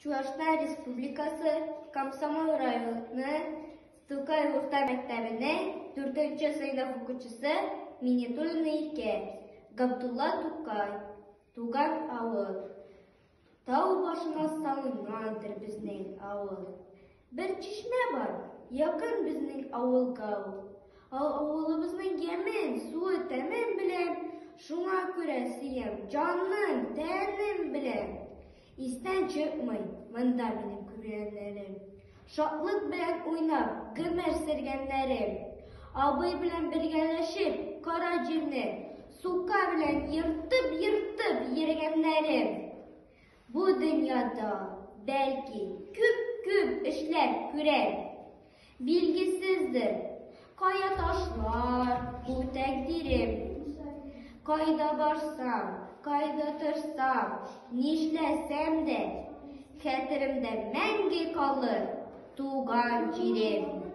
Чувашстан Республикасы Комсомол районы Тукай Урта мәктәбенең 4-нче сыйныф укучысы Минетуллина Иркә. Габдулла Тукай. Туган авыл. Тау башына салынгандыр безнең авыл. Бер чишмә бар, якын безнең авылга. Авылыбызның ямен, суы тәмен белән, шуңа күрә сөям, җаным, тәнем белән. Истән чыкмый монда минем күргәннәрем. Шатлык белән уйнап, гомер сөргәннәрем. Абый белән бергәләшеп, кара җирне сука белән йыртып йөргәннәрем. Бу дөньяда бәлки күп эшләр күрәм. Билгесездер, кая ташлар бу тәкъдирем. Кайда барсам, кайда торсам, нишләсәм дә, хәтеремдә мәңге калыр туган җирем.